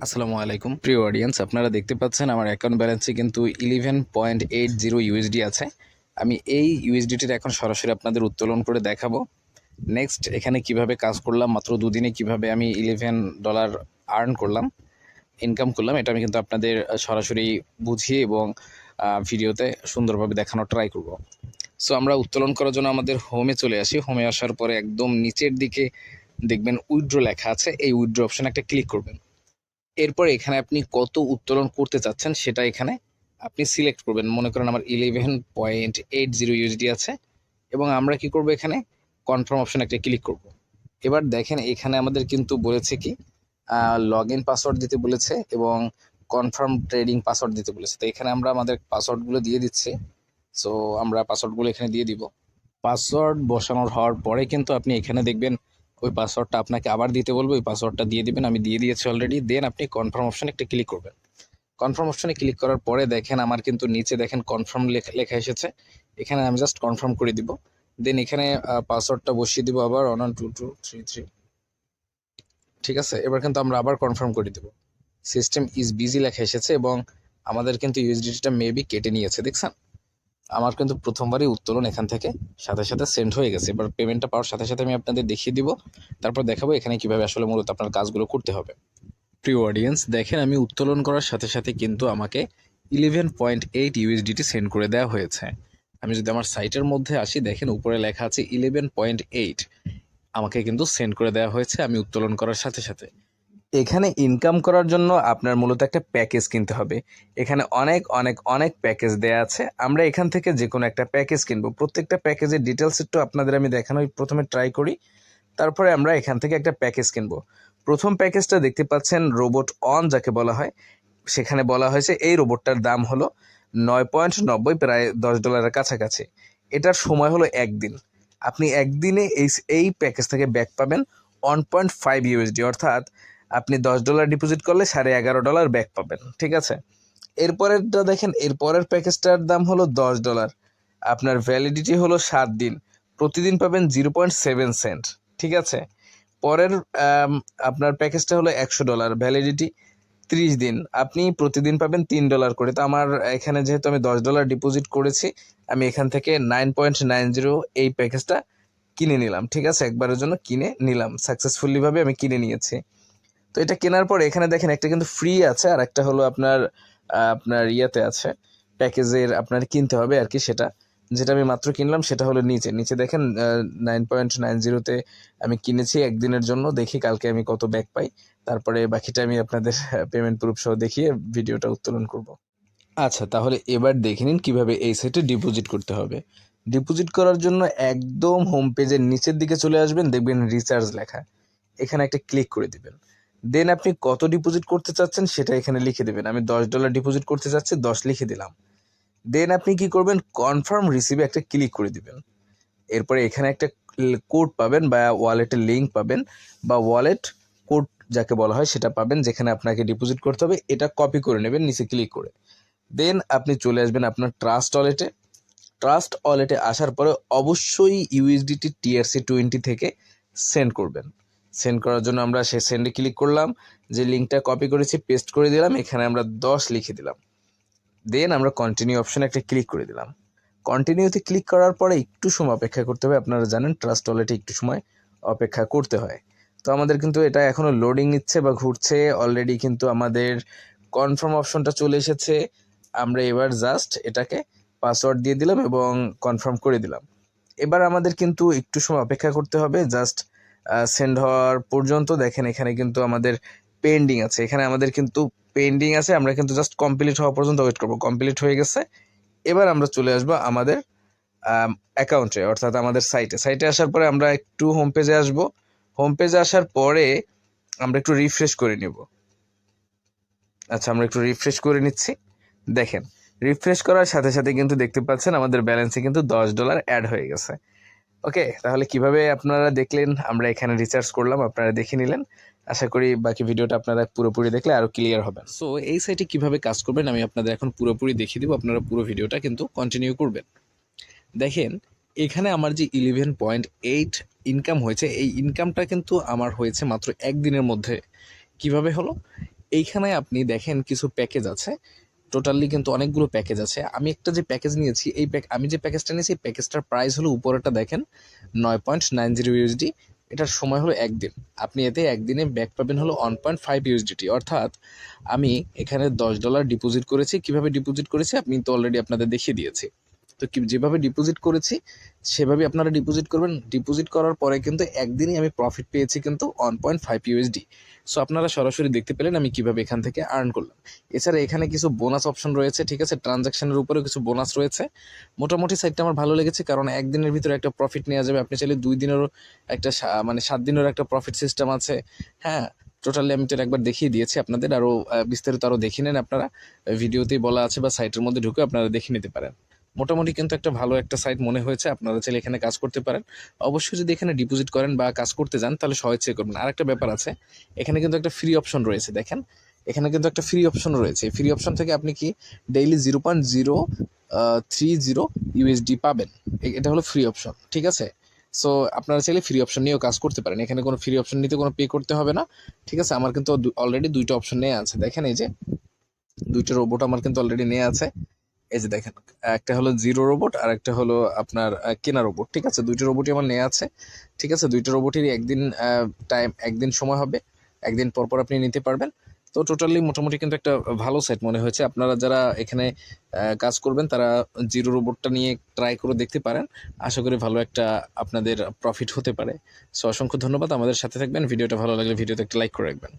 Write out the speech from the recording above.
আসসালামু আলাইকুম প্রিয় অডিয়েন্স, আপনারা দেখতে পাচ্ছেন আমার অ্যাকাউন্ট ব্যালেন্সে কিন্তু 11.80 ইউএসডি আছে। আমি এই ইউএসডিটির এখন সরাসরি আপনাদের উত্তোলন করে দেখাবো। নেক্সট এখানে কিভাবে কাজ করলাম, মাত্র দুদিনে কিভাবে আমি $11 আর্ন করলাম, ইনকাম করলাম, এটা আমি কিন্তু আপনাদের সরাসরি বুঝিয়ে এবং ভিডিওতে সুন্দরভাবে দেখানোর ট্রাই করব। সো আমরা উত্তোলন করার জন্য আমাদের হোমে চলে আসি। হোমে আসার পরে একদম নিচের দিকে দেখবেন উইথড্র লেখা আছে, এই উইথড্র অপশন একটা ক্লিক করবেন। এরপর এখানে আপনি কত উত্তোলন করতে চাচ্ছেন সেটা এখানে আপনি সিলেক্ট করবেন। মনে করেন আমার 11.80 ইউএসডি আছে এবং আমরা কি করব, এখানে কনফার্ম অপশন একটা ক্লিক করব। এবার দেখেন এখানে আমাদের কিন্তু বলেছে কি লগ ইন পাসওয়ার্ড দিতে বলেছে এবং কনফার্ম ট্রেডিং পাসওয়ার্ড দিতে বলেছে। তো এখানে আমরা আমাদের পাসওয়ার্ডগুলো দিয়ে দিচ্ছি। সো আমরা পাসওয়ার্ডগুলো এখানে দিয়ে দিব। পাসওয়ার্ড বসানোর হওয়ার পরে কিন্তু আপনি এখানে দেখবেন ওই পাসওয়ার্ডটা আপনাকে আবার দিতে বলবে, ওই পাসওয়ার্ডটা দিয়ে দিবেন। আমি দিয়ে দিয়েছি অলরেডি। দেন আপনি কনফার্ম অপশনে একটা ক্লিক করবেন। কনফার্ম অপশনে ক্লিক করার পরে দেখেন আমার কিন্তু নিচে দেখেন কনফার্ম লেখা এসেছে। এখানে আমি জাস্ট কনফার্ম করে দিব। দেন এখানে পাসওয়ার্ডটা বসিয়ে দিব আবার 112233। ঠিক আছে, এবার কিন্তু আমরা আবার কনফার্ম করে দেব। সিস্টেম ইজ বিজি লেখা এসেছে এবং আমাদের কিন্তু ইউএসডিটিটা মেবি কেটে নিয়েছে, দেখছেন। আমার কিন্তু প্রথমবারই উত্তোলন এখান থেকে সাথে সাথে সেন্ড হয়ে গেছে। এবার পেমেন্টটা পাওয়ার সাথে সাথে আমি আপনাদের দেখিয়ে দিব, তারপর দেখাবো এখানে কিভাবে আসলে মূলত আপনার কাজগুলো করতে হবে। প্রিয় অডিয়েন্স, দেখেন আমি উত্তোলন করার সাথে সাথে কিন্তু আমাকে 11.8 ইউএসডিটি সেন্ড করে দেওয়া হয়েছে। আমি যদি আমার সাইটের মধ্যে আসি, দেখেন উপরে লেখা আছে 11.8 আমাকে কিন্তু সেন্ড করে দেওয়া হয়েছে আমি উত্তোলন করার সাথে সাথে। এখানে ইনকাম করার জন্য আপনার মূলত একটা প্যাকেজ কিনতে হবে। এখানে অনেক অনেক অনেক প্যাকেজ দেয়া আছে। আমরা এখান থেকে যে কোনো একটা প্যাকেজ কিনবো। প্রত্যেকটা প্যাকেজের ডিটেলস একটু আপনাদের আমি দেখানোর প্রথমে ট্রাই করি, তারপরে আমরা এখান থেকে একটা প্যাকেজ কিনবো। প্রথম প্যাকেজটা দেখতে পাচ্ছেন রোবট অন যাকে বলা হয়। সেখানে বলা হয়েছে এই রোবটটার দাম হলো 9.90, প্রায় $10 কাছাকাছি। এটার সময় হলো একদিন। আপনি একদিনে এই প্যাকেজ থেকে ব্যাক পাবেন 1.5 ইউএসডি, অর্থাৎ আপনি $10 ডিপোজিট করলে $11.5 ব্যাক পাবেন। ঠিক আছে, এরপরেরটা দেখেন, এরপরের প্যাকেজটার দাম হলো $10। আপনার ভ্যালিডিটি হলো 7 দিন, প্রতিদিন পাবেন 0.7 সেন্ট। ঠিক আছে, পরের আপনার প্যাকেজটা হলো $100, ভ্যালিডিটি 30 দিন, আপনি প্রতিদিন পাবেন $3 করে। তো আমার এখানে যেহেতু আমি $10 ডিপোজিট করেছি, আমি এখান থেকে 9.90 এই প্যাকেজটা কিনে নিলাম। ঠিক আছে, একবারের জন্য কিনে নিলাম, সাকসেসফুলি ভাবে আমি কিনে নিয়েছি। তো এটা কেনার পর এখানে দেখেন একটা কিন্তু ফ্রি আছে, আর একটা হলো আপনার আপনার ইয়েতে আছে, প্যাকেজের আপনার কিনতে হবে আর কি। সেটা যেটা আমি মাত্র কিনলাম সেটা হলো নিচে নিচে দেখেন 9.90তে আমি কিনেছি একদিনের জন্য। দেখি কালকে আমি কত ব্যাক পাই, তারপরে বাকিটা আমি আপনাদের পেমেন্ট প্রুফ সহ দেখিয়ে ভিডিওটা উত্তোলন করব। আচ্ছা, তাহলে এবার দেখে নিন কিভাবে এই সাইটে ডিপোজিট করতে হবে। ডিপোজিট করার জন্য একদম হোম পেজের নিচের দিকে চলে আসবেন, দেখবেন রিচার্জ লেখা, এখানে একটা ক্লিক করে দিবেন। দেন আপনি কত ডিপোজিট করতে চাচ্ছেন সেটা এখানে লিখে দেবেন। আমি $10 ডিপোজিট করতে চাচ্ছি, 10 লিখে দিলাম। দেন আপনি কি করবেন, কনফার্ম রিসিভে একটা ক্লিক করে দিবেন। এরপরে এখানে একটা কোড পাবেন বা ওয়ালেটের লিঙ্ক পাবেন, বা ওয়ালেট কোড যাকে বলা হয় সেটা পাবেন, যেখানে আপনাকে ডিপোজিট করতে হবে। এটা কপি করে নেবেন নিচে ক্লিক করে। দেন আপনি চলে আসবেন আপনার ট্রাস্ট ওয়ালেটে। ট্রাস্ট ওয়ালেটে আসার পরে অবশ্যই ইউএসডিটি TRC20 থেকে সেন্ড করবেন। সেন্ড করার জন্য আমরা সেই সেন্ডে ক্লিক করলাম, যে লিঙ্কটা কপি করেছি পেস্ট করে দিলাম, এখানে আমরা 10 লিখে দিলাম। দেন আমরা কন্টিনিউ অপশনে একটা ক্লিক করে দিলাম। কন্টিনিউতে ক্লিক করার পরে একটু সময় অপেক্ষা করতে হবে। আপনারা জানেন ট্রাস্ট ওয়ালেটে একটু সময় অপেক্ষা করতে হয়। তো আমাদের কিন্তু এটা এখনও লোডিং নিচ্ছে বা ঘুরছে। অলরেডি কিন্তু আমাদের কনফার্ম অপশনটা চলে এসেছে। আমরা এবার জাস্ট এটাকে পাসওয়ার্ড দিয়ে দিলাম এবং কনফার্ম করে দিলাম। এবার আমাদের কিন্তু একটু সময় অপেক্ষা করতে হবে, জাস্ট সেন্ড হওয়ার পর্যন্ত। দেখেন এখানে কিন্তু আমাদের পেন্ডিং আছে, এখানে আমাদের কিন্তু পেন্ডিং আছে। আমরা কিন্তু জাস্ট কমপ্লিট হওয়া পর্যন্ত ওয়েট করবো। কমপ্লিট হয়ে গেছে, এবার আমরা চলে আসবো আমাদের অ্যাকাউন্টে, অর্থাৎ আমাদের সাইটে আসার পরে আমরা একটু হোম পেজে আসবো। হোম পেজে আসার পরে আমরা একটু রিফ্রেশ করে নিব। আচ্ছা, আমরা একটু রিফ্রেশ করে নিচ্ছি। দেখেন রিফ্রেশ করার সাথে সাথে কিন্তু দেখতে পাচ্ছেন আমাদের ব্যালেন্সে কিন্তু $10 অ্যাড হয়ে গেছে। ওকে, তাহলে কিভাবে আপনারা দেখলেন, আমরা এখানে রিচার্জ করলাম, আপনারা দেখে নিলেন। আশা করি বাকি ভিডিওটা আপনারা পুরোপুরি দেখলে আরো ক্লিয়ার হবেন। সো এই সাইটে কিভাবে কাজ করবেন আমি আপনাদের এখন পুরোপুরি দেখিয়ে দিব, আপনারা পুরো ভিডিওটা কিন্তু কন্টিনিউ করবেন। দেখেন এখানে আমার যে 11.8 ইনকাম হয়েছে, এই ইনকামটা কিন্তু আমার হয়েছে মাত্র একদিনের মধ্যে। কিভাবে হলো, এইখানে আপনি দেখেন কিছু প্যাকেজ আছে, টোটালি কিন্তু অনেকগুলো প্যাকেজ আছে। আমি একটা যে প্যাকেজ নিয়েছি আমি যে প্যাকেজটা নিয়েছি এই প্যাকেজটার প্রাইস হলো উপরেটা দেখেন 9.90 ইউএসডি, এটার সময় হলো একদিন। আপনি এতে একদিনে ব্যাক পাবেন হলো 1.5 ইউএসডিটি, অর্থাৎ আমি এখানে $10 ডিপোজিট করেছি। কিভাবে ডিপোজিট করেছি আপনি তো অলরেডি আপনাদের দেখিয়ে দিয়েছি। তো যেভাবে ডিপোজিট করেছি সেভাবে আপনারা ডিপোজিট করবেন। ডিপোজিট করার পরে কিন্তু একদিনই আমি প্রফিট পেয়েছি কিন্তু 1.5 ইউএসডি। সো আপনারা সরাসরি দেখতে পেলেন আমি কিভাবে এখান থেকে আর্ন করলাম। এছাড়া এখানে কিছু বোনাস অপশন রয়েছে, ঠিক আছে, ট্রানজাকশনের উপরেও কিছু বোনাস রয়েছে। মোটামুটি সাইটটা আমার ভালো লেগেছে, কারণ একদিনের ভিতরে একটা প্রফিট নেওয়া যাবে। আপনি চাইলে 2 দিনেরও একটা 7 দিনেরও একটা প্রফিট সিস্টেম আছে। হ্যাঁ, টোটালি আমি তো একবার দেখিয়ে দিয়েছি আপনাদের, আরও বিস্তারিত আরও দেখে নেন আপনারা, ভিডিওতেই বলা আছে বা সাইটের মধ্যে ঢুকে আপনারা দেখে নিতে পারেন। মোটামুটি কিন্তু একটা ভালো একটা সাইট মনে হয়েছে, আপনারা চাইলে এখানে কাজ করতে পারেন। অবশ্যই যদি এখানে ডিপোজিট করেন বা কাজ করতে যান তাহলে স্বেচ্ছায় করবেন। আরেকটা ব্যাপার আছে, এখানে কিন্তু একটা ফ্রি অপশন রয়েছে, দেখেন এখানে কিন্তু একটা ফ্রি অপশন রয়েছে। ফ্রি অপশন থেকে আপনি কি ডেইলি 0.030 ইউএসডি পাবেন। এটা হলো ফ্রি অপশন, ঠিক আছে। সো আপনারা চাইলে ফ্রি অপশন নিয়েও কাজ করতে পারেন। এখানে কোনো ফ্রি অপশন নিতে কোনো পে করতে হবে না, ঠিক আছে। আমার কিন্তু অলরেডি 2টা অপশন নেওয়া আছে, দেখেন এই যে 2টা রোবট আমার কিন্তু অলরেডি নেওয়া আছে। এই যে দেখেন, একটা হলো জিরো রোবট আর একটা হলো আপনার কেনা রোবট, ঠিক আছে। 2টা রোবটই আমার নেওয়া আছে, ঠিক আছে। 2টা রোবটেরই একদিন সময় হবে, একদিন পর পর আপনি নিতে পারবেন। তো টোটালি মোটামুটি কিন্তু একটা ভালো সাইট মনে হয়েছে। আপনারা যারা এখানে কাজ করবেন তারা জিরো রোবটটা নিয়ে ট্রাই করে দেখতে পারেন। আশা করি ভালো একটা আপনাদের প্রফিট হতে পারে। সো অসংখ্য ধন্যবাদ, আমাদের সাথে থাকবেন। ভিডিওটা ভালো লাগলে ভিডিওতে একটা লাইক করে রাখবেন।